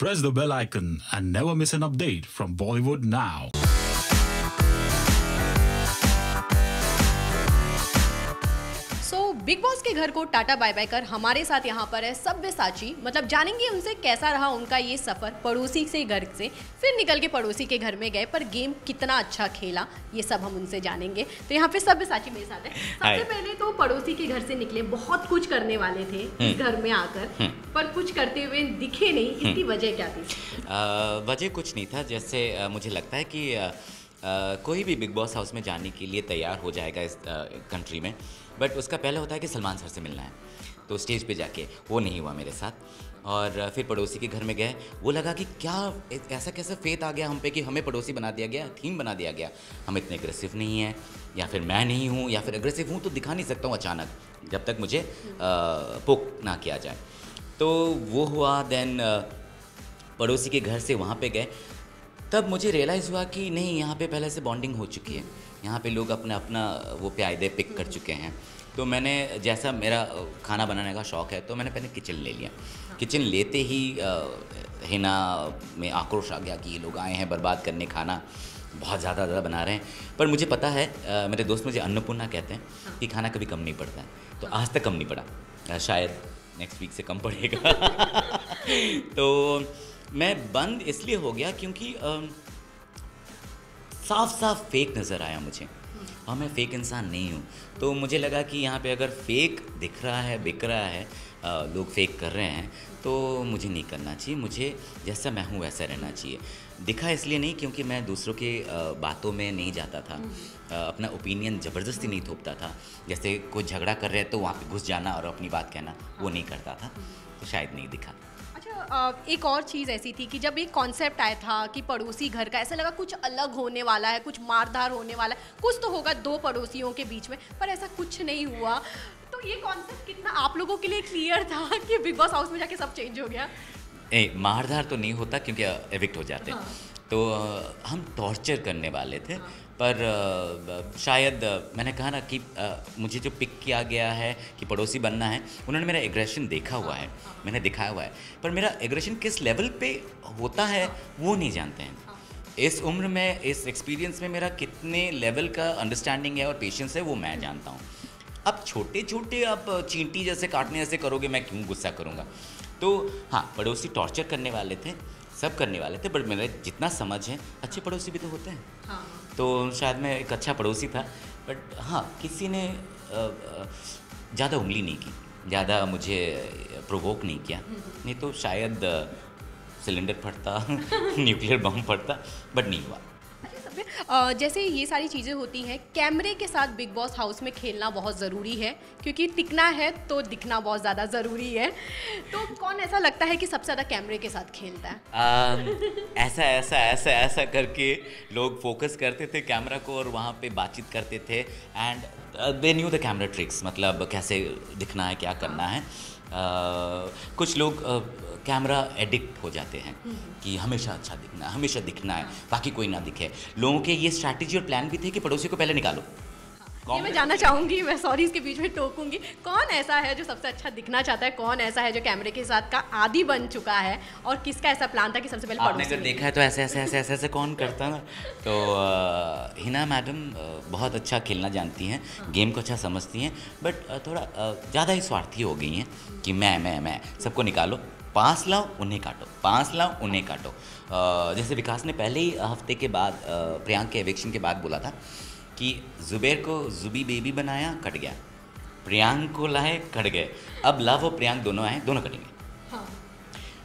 Press the bell icon and never miss an update from Bollywood Now. Big boss के घर को tata bye bye कर हमारे साथ यहाँ पर है सब्यसाची। मतलब जानेंगे उनसे कैसा रहा उनका ये सफर, पड़ोसी से घर से फिर निकल के पड़ोसी के घर में गए पर गेम कितना अच्छा खेला, ये सब हम उनसे जानेंगे। तो यहाँ पे सब्यसाची मेरे साथ है। सबसे पहले तो पड़ोसी के घर से निकले, बहुत कुछ करने वाले थे इस घर में आकर, पर कुछ करते हुए दिखे नहीं, इसकी वजह क्या थी? वजह कुछ नहीं था। जैसे मुझे लगता है कि कोई भी बिग बॉस हाउस में जाने के लिए तैयार हो जाएगा इस कंट्री में, बट उसका पहले होता है कि सलमान सर से मिलना है। तो स्टेज पे जाके वो नहीं हुआ मेरे साथ। और फिर पड़ोसी के घर में गए, वो लगा कि क्या ऐसा कैसा फेथ आ गया हम पे कि हमें पड़ोसी बना दिया गया, थीम बना दिया गया। हम इतने अग्रेसिव नहीं हैं, या फिर मैं नहीं हूँ, या फिर अग्रेसिव हूँ तो दिखा नहीं सकता हूँ अचानक जब तक मुझे पोक ना किया जाए। तो वो हुआ। देन पड़ोसी के घर से वहाँ पे गए, तब मुझे रियलाइज़ हुआ कि नहीं, यहाँ पे पहले से बॉन्डिंग हो चुकी है, यहाँ पे लोग अपना अपना वो प्यायदे पिक कर चुके हैं। तो मैंने, जैसा मेरा खाना बनाने का शौक़ है, तो मैंने पहले किचन ले लिया। किचन लेते ही हिना में आक्रोश आ गया कि ये लोग आए हैं बर्बाद करने खाना, बहुत ज़्यादा बना रहे हैं। पर मुझे पता है, मेरे दोस्त मुझे अन्नपूर्णा कहते हैं कि खाना कभी कम नहीं पड़ता है। तो आज तक कम नहीं पड़ा, शायद नेक्स्ट वीक से कम पड़ेगा। तो मैं बंद इसलिए हो गया क्योंकि साफ साफ फेक नज़र आया मुझे, और मैं फ़ेक इंसान नहीं हूँ। तो मुझे लगा कि यहाँ पे अगर फ़ेक दिख रहा है, बिक रहा है, लोग फेक कर रहे हैं, तो मुझे नहीं करना चाहिए। मुझे जैसा मैं हूँ वैसा रहना चाहिए। दिखा इसलिए नहीं क्योंकि मैं दूसरों के बातों में नहीं जाता था, अपना ओपिनियन ज़बरदस्ती नहीं थोपता था। जैसे कोई झगड़ा कर रहे हैं तो वहाँ पे घुस जाना और अपनी बात कहना, वो नहीं करता था, तो शायद नहीं दिखा। एक और चीज़ ऐसी थी कि जब एक कॉन्सेप्ट आया था कि पड़ोसी घर का, ऐसा लगा कुछ अलग होने वाला है, कुछ मारधार होने वाला है, कुछ तो होगा दो पड़ोसियों के बीच में, पर ऐसा कुछ नहीं हुआ। तो ये कॉन्सेप्ट कितना आप लोगों के लिए क्लियर था कि बिग बॉस हाउस में जाके सब चेंज हो गया? मारधार तो नहीं होता क्योंकि एविक्ट हो जाते। हाँ। तो हम टॉर्चर करने वाले थे। हाँ। पर शायद मैंने कहा ना कि मुझे जो पिक किया गया है कि पड़ोसी बनना है, उन्होंने मेरा एग्रेशन देखा हुआ है, मैंने दिखाया हुआ है, पर मेरा एग्रेशन किस लेवल पे होता है वो नहीं जानते हैं। इस उम्र में, इस एक्सपीरियंस में मेरा कितने लेवल का अंडरस्टैंडिंग है और पेशेंस है वो मैं जानता हूँ। अब छोटे छोटे आप चींटी जैसे काटने जैसे करोगे, मैं क्यों गुस्सा करूँगा? तो हाँ, पड़ोसी टॉर्चर करने वाले थे, सब करने वाले थे, बट मेरा जितना समझ है, अच्छे पड़ोसी भी तो होते हैं। हाँ। तो शायद मैं एक अच्छा पड़ोसी था, बट हाँ, किसी ने ज़्यादा उंगली नहीं की, ज़्यादा मुझे प्रोवोक नहीं किया, नहीं तो शायद सिलेंडर फटता, न्यूक्लियर बम फटता, बट नहीं हुआ। जैसे ये सारी चीज़ें होती हैं, कैमरे के साथ बिग बॉस हाउस में खेलना बहुत ज़रूरी है, क्योंकि टिकना है तो दिखना बहुत ज़्यादा ज़रूरी है। तो कौन ऐसा लगता है कि सबसे ज़्यादा कैमरे के साथ खेलता है? ऐसा ऐसा ऐसा ऐसा करके लोग फोकस करते थे कैमरा को और वहाँ पे बातचीत करते थे, and they knew the camera tricks, मतलब कैसे दिखना है, क्या करना है। कुछ लोग कैमरा एडिक्ट हो जाते हैं कि हमेशा अच्छा दिखना है, हमेशा दिखना है, बाकी कोई ना दिखे। लोगों के ये स्ट्रैटेजी और प्लान भी थे कि पड़ोसी को पहले निकालो। ये मैं जानना चाहूँगी, मैं सॉरी इसके बीच में टोकूंगी, कौन ऐसा है जो सबसे अच्छा दिखना चाहता है, कौन ऐसा है जो कैमरे के साथ का आदी बन चुका है, और किसका ऐसा प्लान था कि सबसे पहले आपने अगर देखा है तो ऐसे ऐसे ऐसे ऐसे ऐसे कौन करता ना? तो हिना मैडम बहुत अच्छा खेलना जानती हैं, गेम को अच्छा समझती हैं, बट थोड़ा ज़्यादा ही स्वार्थी हो गई हैं कि मैं सबको निकालो, 5 लाओ उन्हें काटो, 5 लाओ उन्हें काटो। जैसे विकास ने पहले ही हफ्ते के बाद प्रियांक के एविक्शन के बाद बोला था कि जुबैर को जुबी बेबी बनाया, कट गया, प्रियांक को लाए, कट गए, अब लव और प्रियांक दोनों आए, दोनों कटेंगे। हाँ।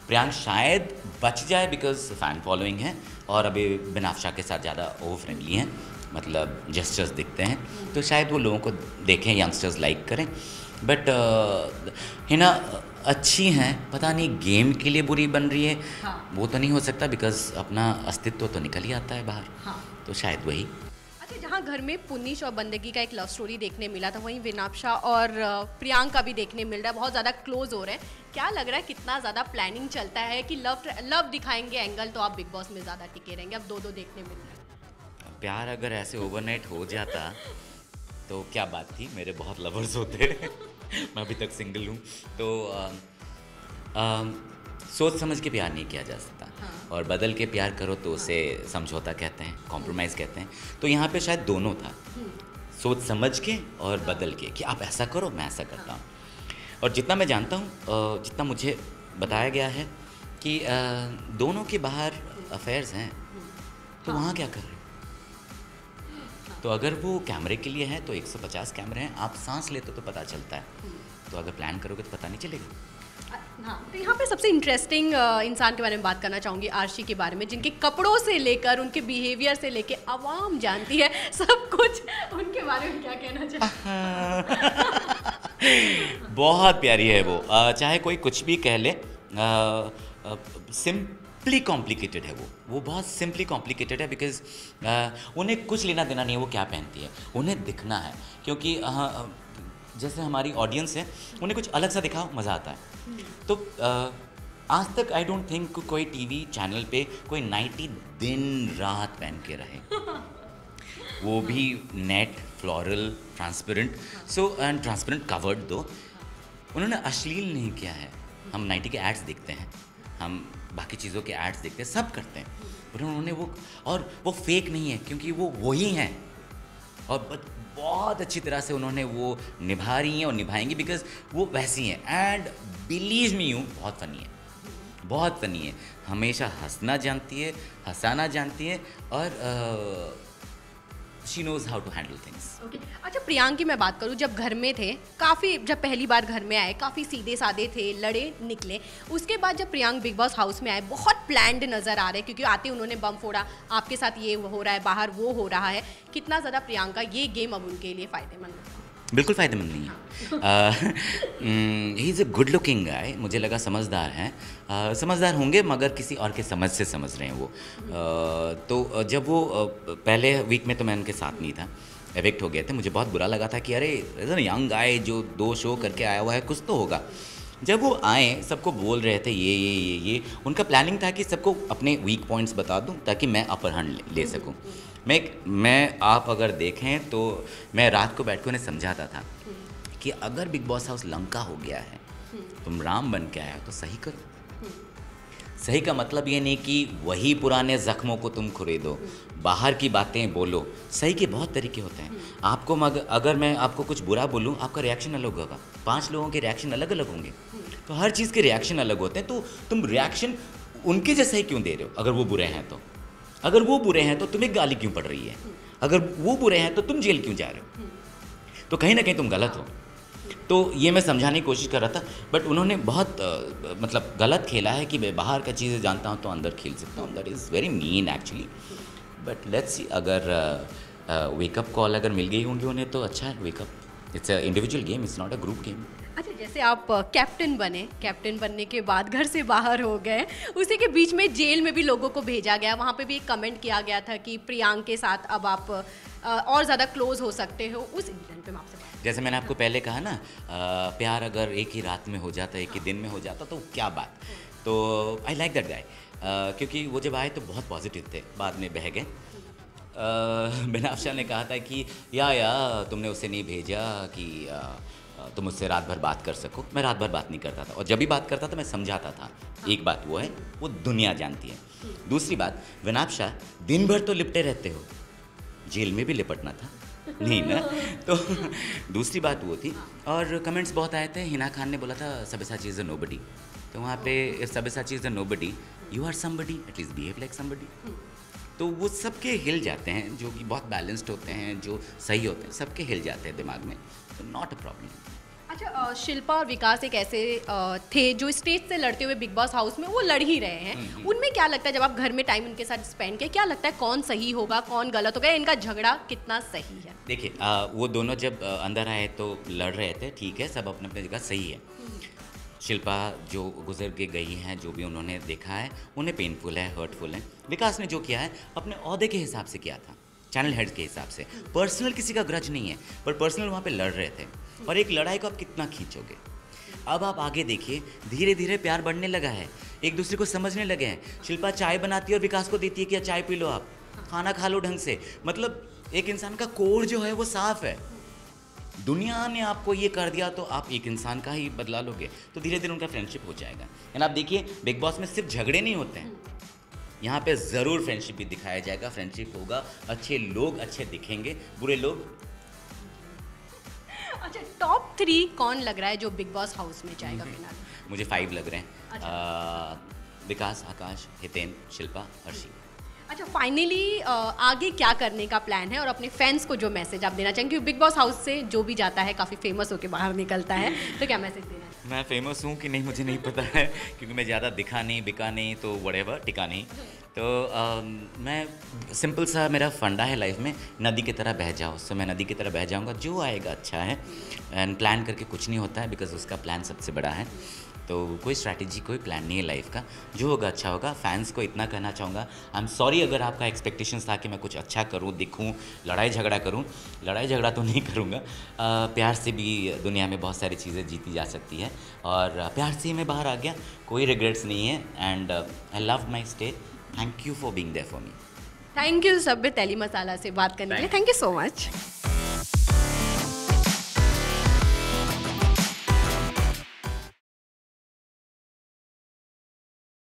प्रियांक शायद बच जाए बिकॉज फ़ैन फॉलोइंग है, और अभी बिनाफ्शा के साथ ज़्यादा ओवर फ्रेंडली हैं, मतलब जेस्चर्स दिखते हैं, तो शायद वो लोगों को देखें, यंगस्टर्स लाइक करें। बट हिना अच्छी हैं, पता नहीं गेम के लिए बुरी बन रही है। हाँ। वो तो नहीं हो सकता बिकॉज अपना अस्तित्व तो निकल ही आता है बाहर। हाँ। तो शायद वही। अच्छा, जहाँ घर में पुनीश और बंदगी का एक लव स्टोरी देखने मिला था, वहीं विनाप्शा और प्रियांक का भी देखने मिल रहा है, बहुत ज़्यादा क्लोज हो रहे हैं। क्या लग रहा है कितना ज़्यादा प्लानिंग चलता है कि लव दिखाएंगे एंगल तो आप बिग बॉस में ज़्यादा टिके रहेंगे? अब दो देखने मिल रहे हैं। प्यार अगर ऐसे ओवरनाइट हो जाता तो क्या बात थी, मेरे बहुत लवर्स होते। मैं अभी तक सिंगल हूँ। तो सोच समझ के प्यार नहीं किया जा सकता। और बदल के प्यार करो तो उसे समझौता कहते हैं, कॉम्प्रोमाइज़ कहते हैं। तो यहाँ पे शायद दोनों था, सोच समझ के और बदल के, कि आप ऐसा करो मैं ऐसा करता हूँ। और जितना मैं जानता हूँ, जितना मुझे बताया गया है कि दोनों के बाहर अफेयर्स हैं, तो वहाँ क्या कर रहे हैं? तो अगर वो कैमरे के लिए है तो 150 कैमरे हैं, आप सांस लेते तो पता चलता है, तो अगर प्लान करोगे तो पता नहीं चलेगा। हाँ, तो यहाँ पे सबसे इंटरेस्टिंग इंसान के बारे में बात करना चाहूँगी, आर्शी के बारे में, जिनके कपड़ों से लेकर उनके बिहेवियर से लेके आवाम जानती है सब कुछ, उनके बारे में क्या कहना चाहिए? बहुत प्यारी है वो, चाहे कोई कुछ भी कह ले, सिंपली कॉम्प्लिकेटेड है वो बहुत सिंपली कॉम्प्लिकेटेड है, बिकॉज उन्हें कुछ लेना देना नहीं है वो क्या पहनती है, उन्हें दिखना है। क्योंकि जैसे हमारी ऑडियंस है, उन्हें कुछ अलग सा दिखाओ, मज़ा आता है। तो आज तक आई डोंट थिंक कोई टीवी चैनल पे कोई नाइटी दिन रात पहन के रहे, वो भी net, floral, transparent, so and transparent covered दो। उन्होंने अश्लील नहीं किया है। हम नाइटी के एड्स देखते हैं, हम बाकी चीज़ों के एड्स देखते हैं, सब करते हैं, पर उन्होंने वो फेक नहीं है, क्योंकि वो वही हैं और बहुत अच्छी तरह से उन्होंने वो निभा रही हैं और निभाएंगी, बिकॉज वो वैसी हैं। एंड बिलीव मी यू, बहुत फ़नी है, हमेशा हंसना जानती है, हंसाना जानती है, और she knows how to handle things. अच्छा, प्रियांक की मैं बात करूँ, जब घर में थे काफ़ी, जब पहली बार घर में आए काफ़ी सीधे साधे थे, लड़े निकले। उसके बाद जब प्रियांक बिग बॉस हाउस में आए बहुत प्लान्ड नज़र आ रहे, क्योंकि आते उन्होंने बम फोड़ा, आपके साथ ये हो रहा है, बाहर वो हो रहा है। कितना ज़्यादा प्रियांक का ये गेम अब उनके लिए फ़ायदेमंद है? बिल्कुल फ़ायदेमंद नहीं है। He is a good looking guy, मुझे लगा समझदार हैं, समझदार होंगे मगर किसी और के समझ से समझ रहे हैं वो। तो जब वो पहले वीक में तो मैं उनके साथ नहीं था, एविक्ट हो गए थे, मुझे बहुत बुरा लगा था कि अरे यंग गाय जो 2 शो करके आया हुआ है, कुछ तो होगा। जब वो आए सबको बोल रहे थे ये उनका प्लानिंग था कि सबको अपने वीक पॉइंट्स बता दूं ताकि मैं अपर हैंड ले सकूं। मैं आप अगर देखें तो मैं रात को बैठ कर उन्हें समझाता था कि अगर बिग बॉस हाउस लंका हो गया है, तुम राम बन के आए हो तो सही करो। सही का मतलब ये नहीं कि वही पुराने ज़ख्मों को तुम खुरेदो, बाहर की बातें बोलो। सही के बहुत तरीके होते हैं। आपको अगर मैं आपको कुछ बुरा बोलूँ, आपका रिएक्शन अलग होगा, 5 लोगों के रिएक्शन अलग अलग होंगे, तो हर चीज़ के रिएक्शन अलग होते हैं। तो तुम रिएक्शन उनके जैसा ही क्यों दे रहे हो? अगर वो बुरे हैं तो, अगर वो बुरे हैं तो तुम्हें गाली क्यों पड़ रही है? अगर वो बुरे हैं तो तुम जेल क्यों जा रहे हो? तो कहीं ना कहीं तुम गलत हो। तो ये मैं समझाने की कोशिश कर रहा था, बट उन्होंने बहुत मतलब गलत खेला है कि मैं बाहर का चीज़ें जानता हूँ तो अंदर खेल सकता हूँ। That is very mean actually, but let's see, अगर वेकअप कॉल अगर मिल गई होंगी उन्हें तो अच्छा है। Wake up, it's a individual game, it's not a group game. अच्छा, जैसे आप कैप्टन बने, कैप्टन बनने के बाद घर से बाहर हो गए, उसी के बीच में जेल में भी लोगों को भेजा गया, वहाँ पे भी एक कमेंट किया गया था कि प्रियांक के साथ अब आप और ज़्यादा क्लोज हो सकते हो। उस इंसिडेंट पे मैं आपसे जैसे मैंने आपको पहले कहा ना, प्यार अगर एक ही रात में हो जाता, एक ही दिन में हो जाता तो क्या बात। तो आई लाइक दैट गाय, क्योंकि वो जब आए तो बहुत पॉजिटिव थे, बाद में बह गए। बिनाफ्शा ने कहा था कि या तुमने उसे नहीं भेजा कि तुम उससे रात भर बात कर सको। मैं रात भर बात नहीं करता था, और जब भी बात करता था मैं समझाता था। एक बात वो है, वो दुनिया जानती है। दूसरी बात, विनाफ्शा दिन भर तो लिपटे रहते हो, जेल में भी लिपटना था नहीं ना। तो दूसरी बात वो थी। और कमेंट्स बहुत आए थे। हिना खान ने बोला था सब्यसाची इज़ अ नोबडी, तो वहाँ पे if Sabyasachi is a nobody, you are somebody, at least behave like somebody. तो वो सबके हिल जाते हैं, जो कि बहुत बैलेंस्ड होते हैं, जो सही होते हैं, सबके हिल जाते हैं दिमाग में, तो नॉट अ प्रॉब्लम। अच्छा, शिल्पा और विकास एक ऐसे थे जो स्टेज से लड़ते हुए बिग बॉस हाउस में वो लड़ ही रहे हैं। उनमें क्या लगता है, जब आप घर में टाइम उनके साथ स्पेंड किया, क्या लगता है कौन सही होगा कौन गलत होगा, इनका झगड़ा कितना सही है? देखिए, वो दोनों जब अंदर आए तो लड़ रहे थे, ठीक है, सब अपने अपने जगह सही है। शिल्पा जो गुजर के गई हैं, जो भी उन्होंने देखा है उन्हें पेनफुल है, हर्टफुल है। विकास ने जो किया है अपने ओहदे के हिसाब से किया था, चैनल हेड के हिसाब से। पर्सनल किसी का ग्रज नहीं है, पर पर्सनल वहाँ पे लड़ रहे थे, और एक लड़ाई को आप कितना खींचोगे। अब आप आगे देखिए, धीरे धीरे प्यार बढ़ने लगा है, एक दूसरे को समझने लगे हैं। शिल्पा चाय बनाती है और विकास को देती है कि चाय पी लो, आप खाना खा लो ढंग से। मतलब एक इंसान का कोर जो है वो साफ है। दुनिया ने आपको ये कर दिया तो आप एक इंसान का ही बदला लोगे, तो धीरे धीरे उनका फ्रेंडशिप हो जाएगा। एंड आप देखिए बिग बॉस में सिर्फ झगड़े नहीं होते हैं, यहाँ पे ज़रूर फ्रेंडशिप भी दिखाया जाएगा, फ्रेंडशिप होगा, अच्छे लोग अच्छे दिखेंगे, बुरे लोग। अच्छा, टॉप 3 कौन लग रहा है जो बिग बॉस हाउस में जाएगा फिलहाल? मुझे 5 लग रहे हैं। विकास, आकाश, हितेन, शिल्पा, हर्षी। अच्छा, फाइनली आगे क्या करने का प्लान है और अपने फैंस को जो मैसेज आप देना चाहेंगे, क्योंकि बिग बॉस हाउस से जो भी जाता है काफ़ी फेमस होकर बाहर निकलता है, तो क्या मैसेज देना है? मैं फेमस हूँ कि नहीं मुझे नहीं पता है, क्योंकि मैं ज़्यादा दिखा नहीं, बिका नहीं, तो व्हाटएवर, टिका नहीं। तो मैं सिंपल सा मेरा फंडा है लाइफ में, नदी की तरह बह जाओ। सो मैं नदी की तरह बह जाऊँगा, जो आएगा अच्छा है। एंड प्लान करके कुछ नहीं होता है, बिकॉज उसका प्लान सबसे बड़ा है। तो कोई स्ट्रैटेजी, कोई प्लान नहीं है लाइफ का, जो होगा अच्छा होगा। फैंस को इतना कहना चाहूँगा, आई एम सॉरी अगर आपका एक्सपेक्टेशंस था कि मैं कुछ अच्छा करूँ, दिखूँ, लड़ाई झगड़ा करूँ। लड़ाई झगड़ा तो नहीं करूँगा, प्यार से भी दुनिया में बहुत सारी चीज़ें जीती जा सकती है, और प्यार से ही मैं बाहर आ गया, कोई रिग्रेट्स नहीं है। And I love my state, thank you for being there for me. Thank you Sabbir Telly Masala से बात करने के लिए, थैंक यू सो मच।